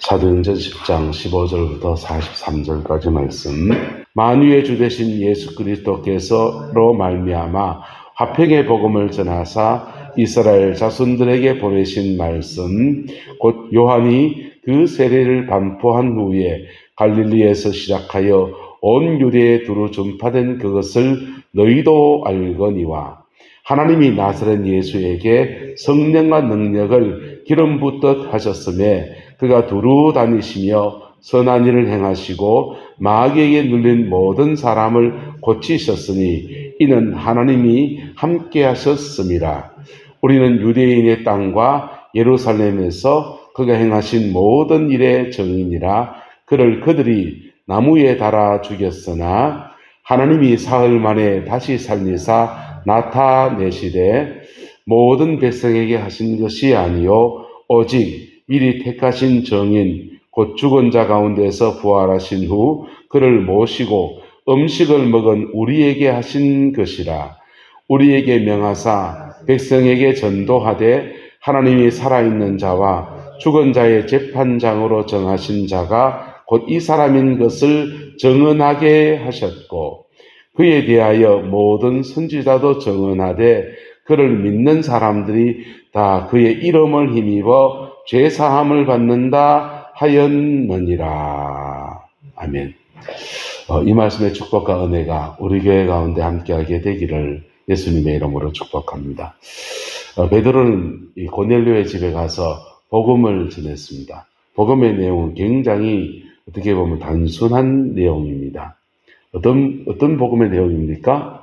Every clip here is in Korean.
사도행전 10장 15절부터 43절까지 말씀. 만유의 주 되신 예수 그리스도께서로 말미암아 화평의 복음을 전하사 이스라엘 자손들에게 보내신 말씀, 곧 요한이 그 세례를 반포한 후에 갈릴리에서 시작하여 온 유대에 두루 전파된 그것을 너희도 알거니와, 하나님이 나사렛 예수에게 성령과 능력을 기름 붓듯 하셨음에 그가 두루 다니시며 선한 일을 행하시고 마귀에게 눌린 모든 사람을 고치셨으니 이는 하나님이 함께 하셨음이라. 우리는 유대인의 땅과 예루살렘에서 그가 행하신 모든 일의 증인이라. 그를 그들이 나무에 달아 죽였으나 하나님이 사흘 만에 다시 살리사 나타내시되 모든 백성에게 하신 것이 아니요 오직 미리 택하신 정인 곧 죽은 자 가운데서 부활하신 후 그를 모시고 음식을 먹은 우리에게 하신 것이라. 우리에게 명하사 백성에게 전도하되 하나님이 살아있는 자와 죽은 자의 재판장으로 정하신 자가 곧 이 사람인 것을 증언하게 하셨고, 그에 대하여 모든 선지자도 증언하되 그를 믿는 사람들이 다 그의 이름을 힘입어 죄사함을 받는다 하였느니라. 아멘. 이 말씀의 축복과 은혜가 우리 교회 가운데 함께하게 되기를 예수님의 이름으로 축복합니다. 베드로는 이 고넬료의 집에 가서 복음을 전했습니다. 복음의 내용은 굉장히 어떻게 보면 단순한 내용입니다. 어떤 복음의 내용입니까?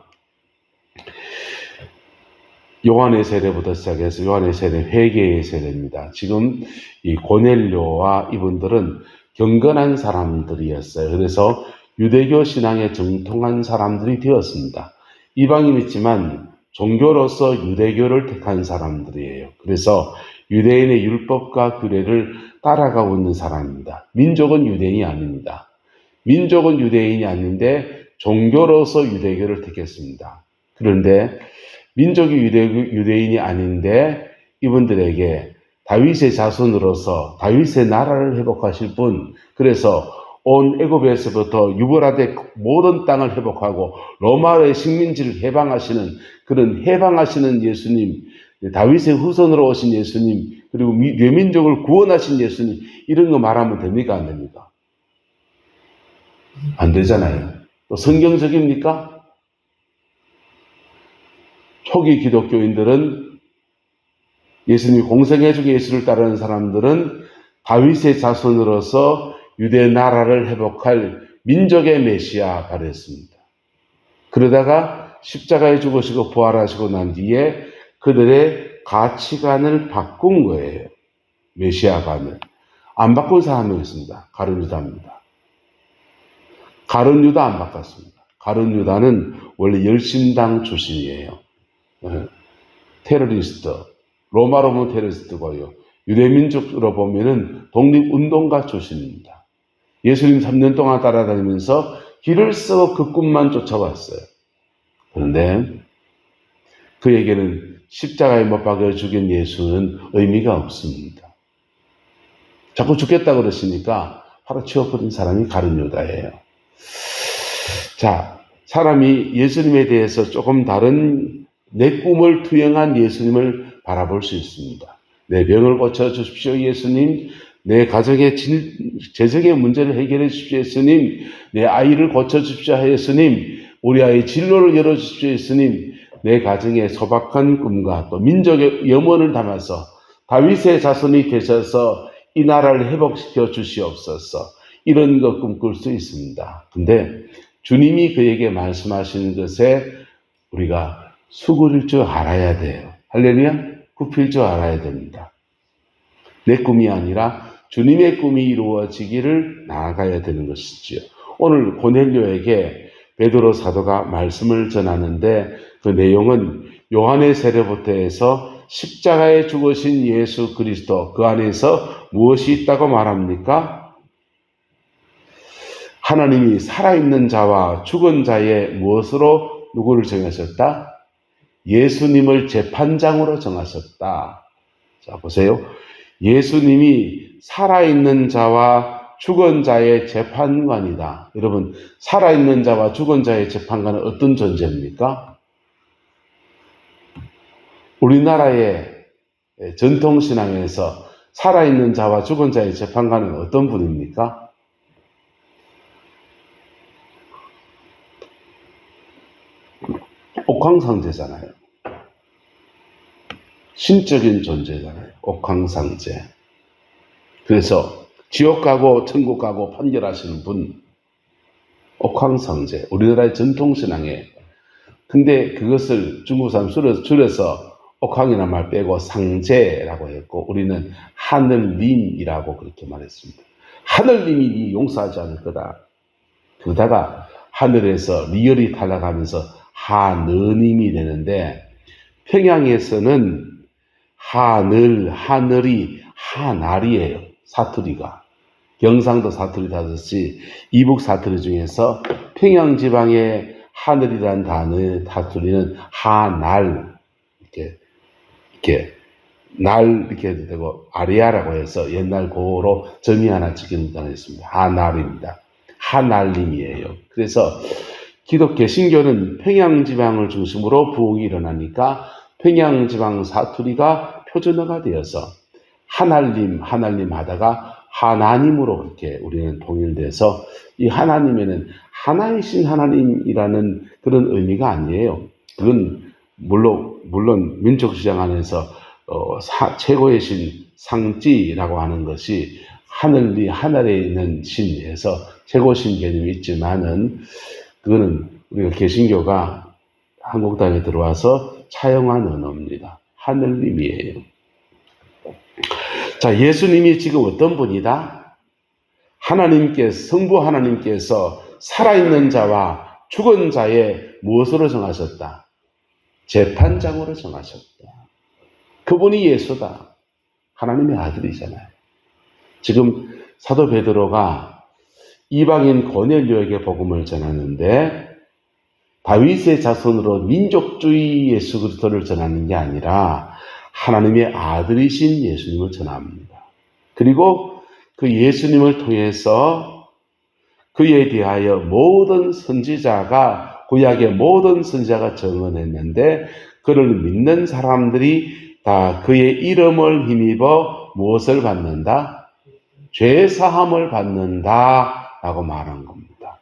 요한의 세례부터 시작해서 요한의 세례, 회개의 세례입니다. 지금 이 고넬료와 이분들은 경건한 사람들이었어요. 그래서 유대교 신앙에 정통한 사람들이 되었습니다. 이방인이지만 종교로서 유대교를 택한 사람들이에요. 그래서 유대인의 율법과 규례를 따라가고 있는 사람입니다. 민족은 유대인이 아닙니다. 민족은 유대인이 아닌데 종교로서 유대교를 택했습니다. 그런데 민족이 유대인이 아닌데 이분들에게 다윗의 자손으로서 다윗의 나라를 회복하실 분, 그래서 온 애굽에서부터 유브라데 모든 땅을 회복하고 로마의 식민지를 해방하시는 그런 해방하시는 예수님, 다윗의 후손으로 오신 예수님, 그리고 뇌민족을 구원하신 예수님, 이런 거 말하면 됩니까? 안 됩니까? 안 되잖아요. 또 성경적입니까? 초기 기독교인들은 예수님이 공생애주기 예수를 따르는 사람들은 다윗의 자손으로서 유대 나라를 회복할 민족의 메시아 바랬습니다. 그러다가 십자가에 죽으시고 부활하시고 난 뒤에 그들의 가치관을 바꾼 거예요. 메시아관을. 안 바꾼 사람이 있습니다. 가룟 유다입니다. 가룟 유다 안 바꿨습니다. 가룟 유다는 원래 열심당 출신이에요. 테러리스트, 로마로 보면 테러리스트고요. 유대민족으로 보면은 독립운동가 출신입니다. 예수님 3년 동안 따라다니면서 길을 쓰고 그 꿈만 쫓아왔어요. 그런데 그에게는 십자가에 못 박여 죽인 예수는 의미가 없습니다. 자꾸 죽겠다 그러시니까 바로 치워버린 사람이 가룟 유다예요. 자, 사람이 예수님에 대해서 조금 다른 내 꿈을 투영한 예수님을 바라볼 수 있습니다. 내 병을 고쳐주십시오 예수님, 내 가정의 재정의 문제를 해결해 주십시오 예수님, 내 아이를 고쳐주십시오 예수님, 우리 아이의 진로를 열어주십시오 예수님, 내 가정의 소박한 꿈과 또 민족의 염원을 담아서 다윗의 자손이 되셔서 이 나라를 회복시켜 주시옵소서, 이런 것 꿈꿀 수 있습니다. 근데 주님이 그에게 말씀하시는 것에 우리가 수그릴 줄 알아야 돼요. 할렐루야? 굽힐 줄 알아야 됩니다. 내 꿈이 아니라 주님의 꿈이 이루어지기를 나아가야 되는 것이지요. 오늘 고넬료에게 베드로 사도가 말씀을 전하는데 그 내용은 요한의 세례부터 해서 십자가에 죽으신 예수 그리스도, 그 안에서 무엇이 있다고 말합니까? 하나님이 살아있는 자와 죽은 자의 무엇으로 누구를 정하셨다? 예수님을 재판장으로 정하셨다. 자, 보세요. 예수님이 살아있는 자와 죽은 자의 재판관이다. 여러분, 살아있는 자와 죽은 자의 재판관은 어떤 존재입니까? 우리나라의 전통신앙에서 살아있는 자와 죽은 자의 재판관은 어떤 분입니까? 옥황상제잖아요. 신적인 존재잖아요. 옥황상제. 그래서 지옥 가고 천국 가고 판결하시는 분, 옥황상제. 우리나라의 전통신앙에. 근데 그것을 중국 사람 줄여서 옥황이라는 말 빼고 상제라고 했고, 우리는 하늘님이라고 그렇게 말했습니다. 하늘님이 네 용서하지 않을 거다. 그러다가 하늘에서 리얼이 탈락하면서 하느님이 되는데, 평양에서는 하늘이 하날이에요. 사투리가. 경상도 사투리 다듯이 이북 사투리 중에서 평양지방의 하늘이라는 단어의 사투리는 하날, 이렇게 날 이렇게 되고 아리아라고 해서 옛날 고로 점이 하나 찍히는 단어가 있습니다. 하날입니다. 하날님이에요. 그래서 기독 개신교는 평양지방을 중심으로 부흥이 일어나니까 평양지방 사투리가 표준어가 되어서 하날님 하다가 하나님으로 이렇게 우리는 통일돼서, 이 하나님에는 하나이신 하나님이라는 그런 의미가 아니에요. 그건 물론 민족시장 안에서 최고의 신 상지라고 하는 것이 하늘에 있는 신에서 최고신 개념이 있지만은, 그거는 우리가 개신교가 한국 땅에 들어와서 차용한 언어입니다. 하늘님이에요. 자, 예수님이 지금 어떤 분이다? 성부 하나님께서 살아있는 자와 죽은 자의 무엇으로 정하셨다? 재판장으로 정하셨다. 그분이 예수다. 하나님의 아들이잖아요. 지금 사도 베드로가 이방인 고넬료에게 복음을 전하는데, 다윗의 자손으로 민족주의 예수 그리스도를 전하는 게 아니라 하나님의 아들이신 예수님을 전합니다. 그리고 그 예수님을 통해서 그에 대하여 모든 선지자가, 구약의 모든 선지자가 증언했는데, 그를 믿는 사람들이 다 그의 이름을 힘입어 무엇을 받는다? 죄 사함을 받는다 라고 말한 겁니다.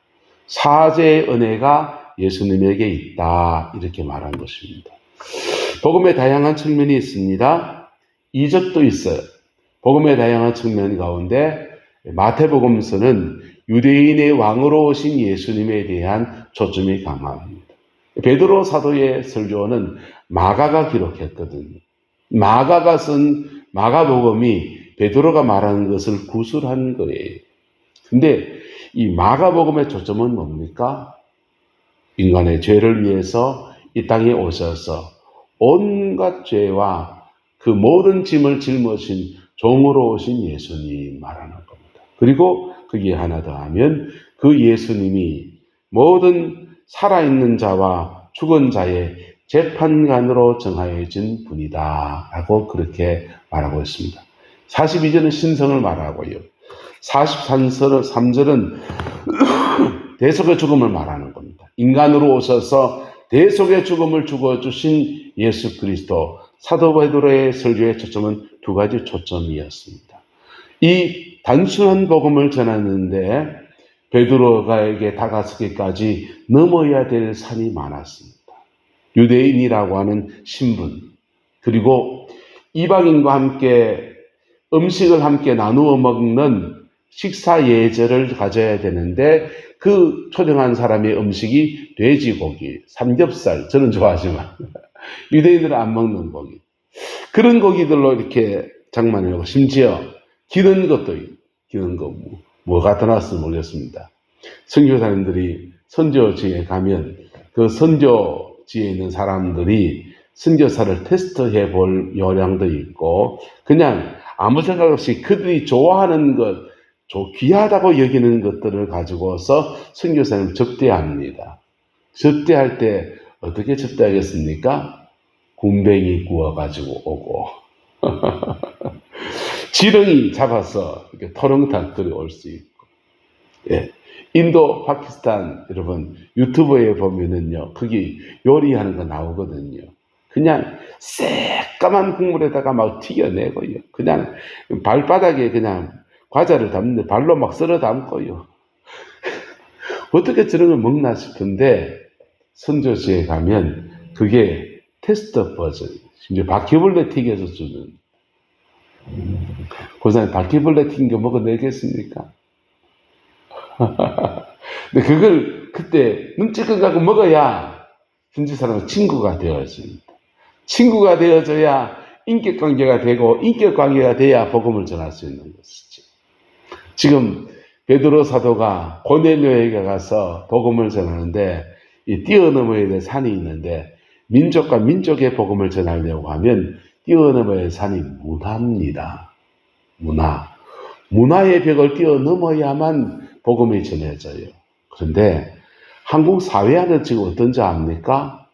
사죄의 은혜가 예수님에게 있다, 이렇게 말한 것입니다. 복음의 다양한 측면이 있습니다. 이적도 있어요. 복음의 다양한 측면 가운데 마태복음서는 유대인의 왕으로 오신 예수님에 대한 초점이 강합니다. 베드로 사도의 설교는 마가가 기록했거든요. 마가가 쓴 마가복음이 베드로가 말하는 것을 구술한 거예요. 근데 이 마가복음의 초점은 뭡니까? 인간의 죄를 위해서 이 땅에 오셔서 온갖 죄와 그 모든 짐을 짊어진 종으로 오신 예수님 말하는 겁니다. 그리고 거기에 하나 더 하면, 그 예수님이 모든 살아있는 자와 죽은 자의 재판관으로 정하여진 분이다 라고 그렇게 말하고 있습니다. 42절은 신성을 말하고요. 43절은 대속의 죽음을 말하는 겁니다. 인간으로 오셔서 대속의 죽음을 죽어주신 예수 그리스도. 사도 베드로의 설교의 초점은 두 가지 초점이었습니다. 이 단순한 복음을 전하는데 베드로가에게 다가서기까지 넘어야 될 산이 많았습니다. 유대인이라고 하는 신분, 그리고 이방인과 함께 음식을 함께 나누어 먹는 식사 예절을 가져야 되는데, 그 초청한 사람의 음식이 돼지고기, 삼겹살, 저는 좋아하지만 유대인들은 안 먹는 고기, 그런 고기들로 이렇게 장만하고, 심지어 기는 것도, 기는 거 뭐가 떠났을지 모르겠습니다. 선교사님들이 선교지에 가면 그 선교지에 있는 사람들이 선교사를 테스트해 볼 요량도 있고, 그냥 아무 생각 없이 그들이 좋아하는 것, 귀하다고 여기는 것들을 가지고서 선교사님을 접대합니다. 접대할 때 어떻게 접대하겠습니까? 군뱅이 구워가지고 오고 지렁이 잡아서 이렇게 토렁탕 끓여올 수 있고, 예. 인도, 파키스탄, 여러분, 유튜브에 보면은요, 거기 요리하는 거 나오거든요. 그냥 새까만 국물에다가 막 튀겨내고요. 그냥 발바닥에 그냥 과자를 담는데 발로 막 쓸어 담고요. 어떻게 저런 걸 먹나 싶은데, 선조시에 가면 그게 테스트 버전, 심지어 바퀴벌레 튀겨서 주는. 고사님, 바퀴벌레 튀긴 거 먹어내겠습니까? 근데 그걸 그때 눈치껏 갖고 먹어야 현지 사람은 친구가 되어집니다. 친구가 되어져야 인격관계가 되고, 인격관계가 돼야 복음을 전할 수 있는 것이죠. 지금 베드로 사도가 고넬료에게 가서 복음을 전하는데, 이 뛰어넘어야 될 산이 있는데, 민족과 민족의 복음을 전하려고 하면 뛰어넘어야 할 산이 문화입니다. 문화의 벽을 뛰어넘어야만 복음이 전해져요. 그런데 한국 사회 안에 지금 어떤지 압니까?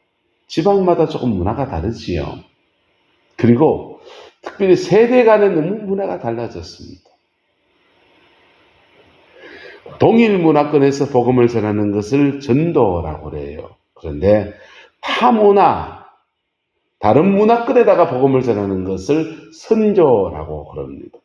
지방마다 조금 문화가 다르지요. 그리고 특별히 세대 간에 너무 문화가 달라졌습니다. 동일 문화권에서 복음을 전하는 것을 전도라고 그래요. 그런데 타문화, 다른 문화권에다가 복음을 전하는 것을 선조라고 그럽니다.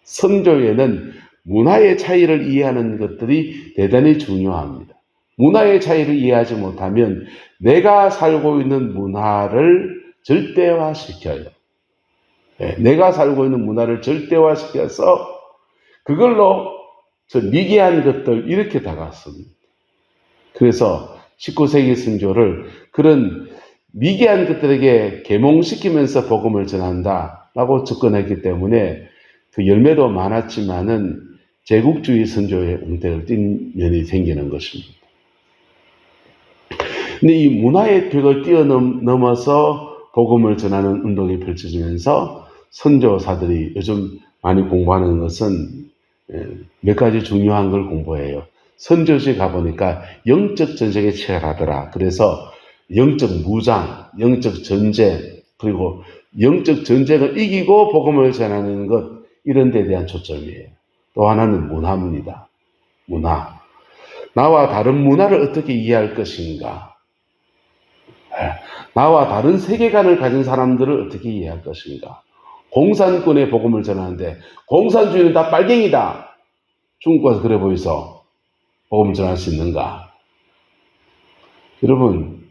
선조에는 문화의 차이를 이해하는 것들이 대단히 중요합니다. 문화의 차이를 이해하지 못하면 내가 살고 있는 문화를 절대화시켜요. 내가 살고 있는 문화를 절대화시켜서 그걸로 저 미개한 것들 이렇게 다가왔습니다. 그래서 19세기 선조를 그런 미개한 것들에게 계몽시키면서 복음을 전한다라고 접근했기 때문에 그 열매도 많았지만은 제국주의 선조의 응대를 띈 면이 생기는 것입니다. 근데 이 문화의 벽을 뛰어넘어서 복음을 전하는 운동이 펼쳐지면서 선조사들이 요즘 많이 공부하는 것은 몇 가지 중요한 걸 공부해요. 선조시 가보니까 영적 전쟁에 치열하더라. 그래서 영적 무장, 영적 전쟁, 그리고 영적 전쟁을 이기고 복음을 전하는 것, 이런 데 대한 초점이에요. 또 하나는 문화입니다. 문화. 나와 다른 문화를 어떻게 이해할 것인가? 나와 다른 세계관을 가진 사람들을 어떻게 이해할 것인가? 공산권의 복음을 전하는데 공산주의는 다 빨갱이다. 중국 가서 그래 보이소. 복음을 전할 수 있는가? 여러분,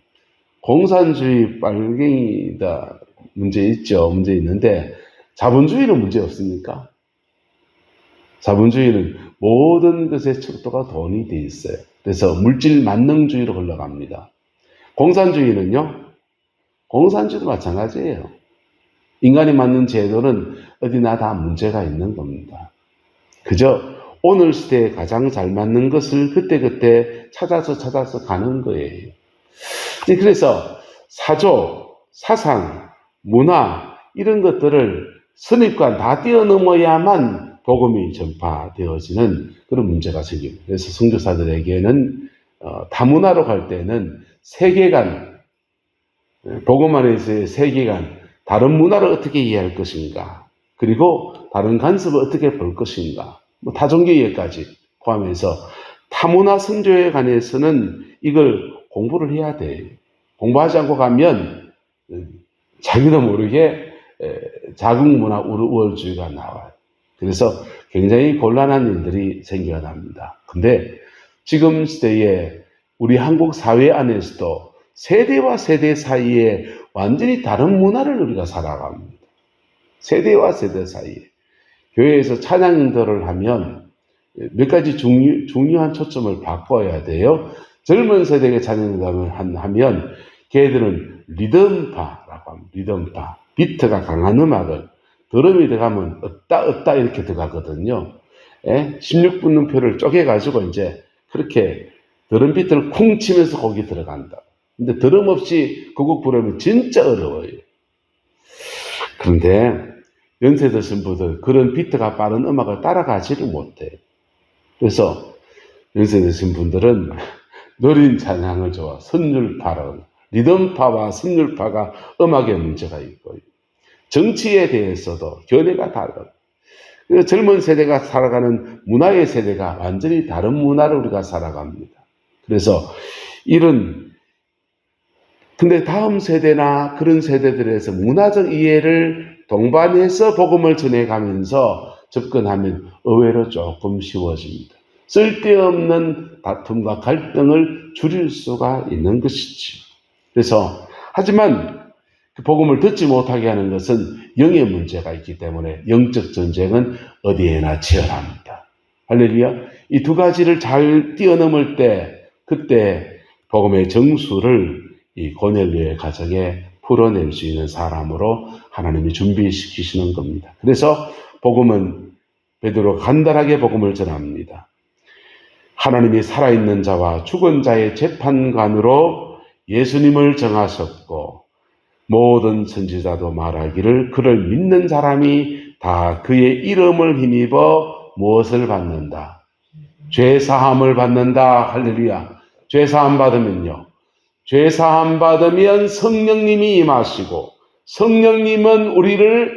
공산주의 빨갱이다 문제 있죠. 문제 있는데 자본주의는 문제 없습니까? 자본주의는 모든 것의 척도가 돈이 돼 있어요. 그래서 물질 만능주의로 흘러갑니다. 공산주의는요, 공산주의도 마찬가지예요. 인간이 만든 제도는 어디나 다 문제가 있는 겁니다. 그저 오늘 시대에 가장 잘 맞는 것을 그때그때 찾아서 가는 거예요. 그래서 사조, 사상, 문화 이런 것들을 선입관 다 뛰어넘어야만 복음이 전파되어지는 그런 문제가 생깁니다. 그래서 선교사들에게는 다문화로 갈 때는 세계관, 복음 안에서의 세계관, 다른 문화를 어떻게 이해할 것인가, 그리고 다른 간섭을 어떻게 볼 것인가, 다종교 이해까지 포함해서 타문화 선조에 관해서는 이걸 공부를 해야 돼요. 공부하지 않고 가면 자기도 모르게 자국문화 우월주의가 나와요. 그래서 굉장히 곤란한 일들이 생겨납니다. 근데 지금 시대에 우리 한국 사회 안에서도 세대와 세대 사이에 완전히 다른 문화를 우리가 살아갑니다. 세대와 세대 사이에. 교회에서 찬양 인도를 하면 몇 가지 중요한 초점을 바꿔야 돼요. 젊은 세대가 찬양 인도를 하면 걔들은 리듬파라고 합니다. 리듬파. 비트가 강한 음악을 드럼이 들어가면 없다 이렇게 들어가거든요. 16분음표를 쪼개가지고 이제 그렇게 드럼 비트를 쿵 치면서 곡이 들어간다. 근데 드럼 없이 그 곡 부르면 진짜 어려워요. 그런데 연세 드신 분들 그런 비트가 빠른 음악을 따라가지를 못해요. 그래서 연세 드신 분들은 느린 찬양을 좋아. 선율파라고. 리듬파와 선율파가 음악에 문제가 있고요. 정치에 대해서도 견해가 달라요. 젊은 세대가 살아가는 문화의 세대가 완전히 다른 문화를 우리가 살아갑니다. 그래서 근데 다음 세대나 그런 세대들에서 문화적 이해를 동반해서 복음을 전해가면서 접근하면 의외로 조금 쉬워집니다. 쓸데없는 다툼과 갈등을 줄일 수가 있는 것이지. 그래서 하지만 그 복음을 듣지 못하게 하는 것은 영의 문제가 있기 때문에 영적 전쟁은 어디에나 치열합니다. 할렐루야. 이 두 가지를 잘 뛰어넘을 때 그때 복음의 정수를 이 고넬료의 가정에 풀어낼 수 있는 사람으로 하나님이 준비시키시는 겁니다. 그래서 복음은 베드로가 간단하게 복음을 전합니다. 하나님이 살아있는 자와 죽은 자의 재판관으로 예수님을 정하셨고 모든 선지자도 말하기를 그를 믿는 사람이 다 그의 이름을 힘입어 무엇을 받는다? 죄사함을 받는다. 할렐루야. 죄사함 받으면요. 죄사함 받으면 성령님이 임하시고 성령님은 우리를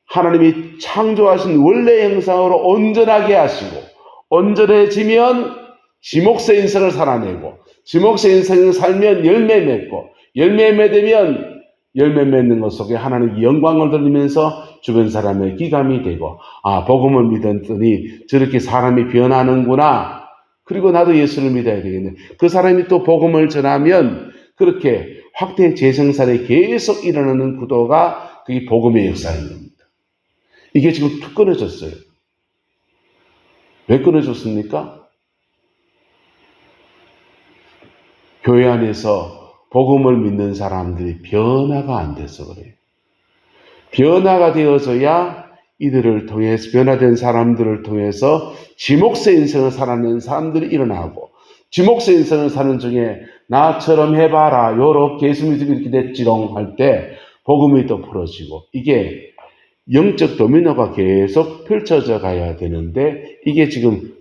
하나님이 창조하신 원래 형상으로 온전하게 하시고 온전해지면 지목새 인생을 살아내고 지목새 인생을 살면 열매 맺고 열매 맺으면 열매 맺는 것 속에 하나님의 영광을 돌리면서 주변 사람의 기감이 되고 복음을 믿었더니 저렇게 사람이 변하는구나. 그리고 나도 예수를 믿어야 되겠네. 그 사람이 또 복음을 전하면 그렇게 확대 재생산에 계속 일어나는 구도가 그게 복음의 역사인 겁니다. 이게 지금 툭 끊어졌어요. 왜 끊어졌습니까? 교회 안에서 복음을 믿는 사람들이 변화가 안 돼서 그래요. 변화가 되어져야 이들을 통해서 변화된 사람들을 통해서 지목새 인생을 살아내는 사람들이 일어나고 지목새 인생을 사는 중에 나처럼 해봐라 요렇게 예수 믿음이 이렇게 됐지롱 할 때 복음이 또 풀어지고 이게 영적 도미노가 계속 펼쳐져 가야 되는데 이게 지금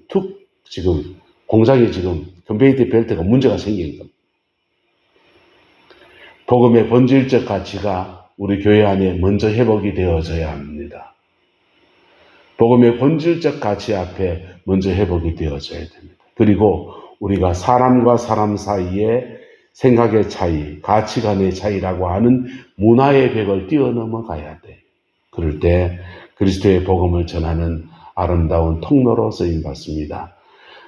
공장에 지금 컨베이터 벨트가 문제가 생긴 겁니다. 복음의 본질적 가치가 우리 교회 안에 먼저 회복이 되어져야 합니다. 복음의 본질적 가치 앞에 먼저 회복이 되어져야 됩니다. 그리고 우리가 사람과 사람 사이에 생각의 차이, 가치관의 차이라고 하는 문화의 벽을 뛰어넘어 가야 돼요. 그럴 때 그리스도의 복음을 전하는 아름다운 통로로 쓰임받습니다.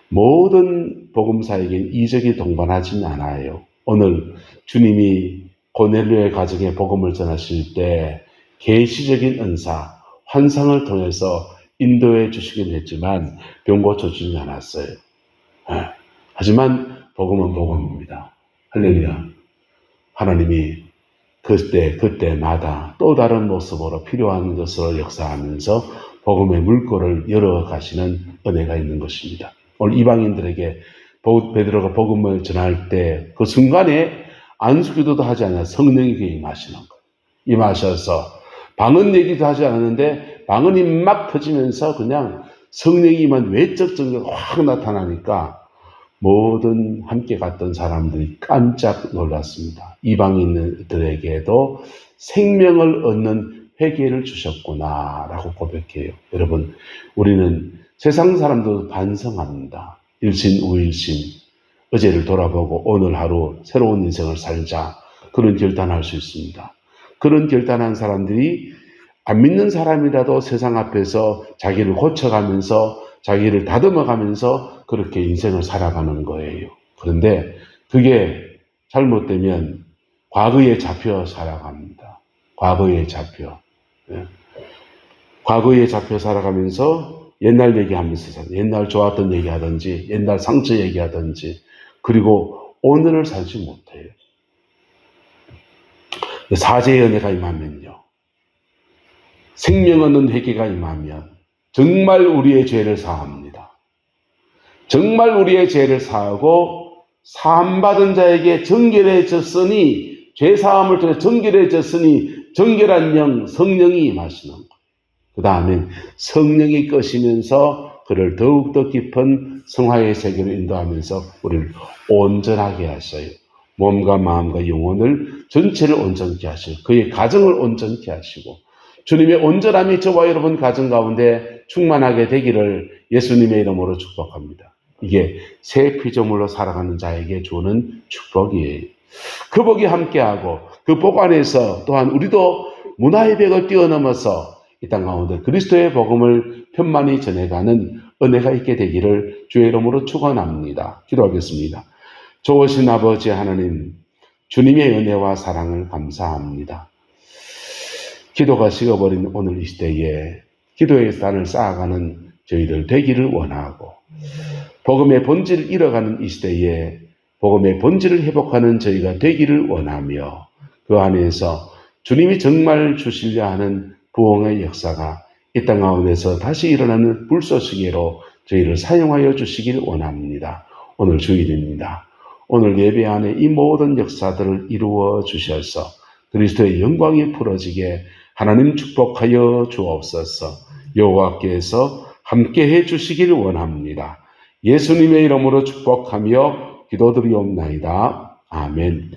모든 복음사에게 이적이 동반하지는 않아요. 오늘 주님이 고넬료의 가정에 복음을 전하실 때 계시적인 은사, 환상을 통해서 인도해 주시긴 했지만 병 고쳐주지 않았어요. 하지만 복음은 복음입니다. 할렐루야. 하나님이 그때마다 또 다른 모습으로 필요한 것으로 역사하면서 복음의 물꼬를 열어가시는 은혜가 있는 것입니다. 오늘 이방인들에게 베드로가 복음을 전할 때 그 순간에 안수기도도 하지 않아 성령이 임하시는 거예요. 임하셔서 방언 얘기도 하지 않았는데 방언이 막 터지면서 그냥 성령이 임한 외적 증거가 확 나타나니까 모든 함께 갔던 사람들이 깜짝 놀랐습니다. 이방인들에게도 생명을 얻는 회개를 주셨구나라고 고백해요. 여러분, 우리는 세상 사람도 반성합니다. 일신 우일신, 어제를 돌아보고 오늘 하루 새로운 인생을 살자, 그런 결단할 수 있습니다. 그런 결단한 사람들이 안 믿는 사람이라도 세상 앞에서 자기를 고쳐가면서 자기를 다듬어가면서 그렇게 인생을 살아가는 거예요. 그런데 그게 잘못되면 과거에 잡혀 살아갑니다. 과거에 잡혀. 과거에 잡혀 살아가면서 옛날 얘기하면서 옛날 좋았던 얘기하든지 옛날 상처 얘기하든지 그리고 오늘을 살지 못해요. 사죄의 은혜가 임하면요. 생명 얻는 회개가 임하면 정말 우리의 죄를 사합니다. 정말 우리의 죄를 사하고 사함받은 자에게 정결해졌으니 죄사함을 통해 정결해졌으니 정결한 영 성령이 임하시는 거예요. 그 다음에 성령이 끄시면서 그를 더욱더 깊은 성화의 세계로 인도하면서 우리를 온전하게 하셔요. 몸과 마음과 영혼을 전체를 온전케 하시고 그의 가정을 온전케 하시고 주님의 온전함이 저와 여러분 가정 가운데 충만하게 되기를 예수님의 이름으로 축복합니다. 이게 새 피조물로 살아가는 자에게 주는 축복이에요. 그 복이 함께하고 그 복 안에서 또한 우리도 문화의 벽을 뛰어넘어서 이 땅 가운데 그리스도의 복음을 편만히 전해가는 은혜가 있게 되기를 주의 이름으로 축원합니다. 기도하겠습니다. 좋으신 아버지 하나님, 주님의 은혜와 사랑을 감사합니다. 기도가 식어버린 오늘 이 시대에 기도의 산을 쌓아가는 저희들 되기를 원하고, 복음의 본질을 잃어가는 이 시대에 복음의 본질을 회복하는 저희가 되기를 원하며, 그 안에서 주님이 정말 주시려 하는 부흥의 역사가 이 땅 가운데서 다시 일어나는 불쏘시개로 저희를 사용하여 주시길 원합니다. 오늘 주일입니다. 오늘 예배 안에 이 모든 역사들을 이루어 주셔서 그리스도의 영광이 풀어지게 하나님 축복하여 주옵소서. 여호와께서 함께해 주시길 원합니다. 예수님의 이름으로 축복하며 기도드리옵나이다. 아멘.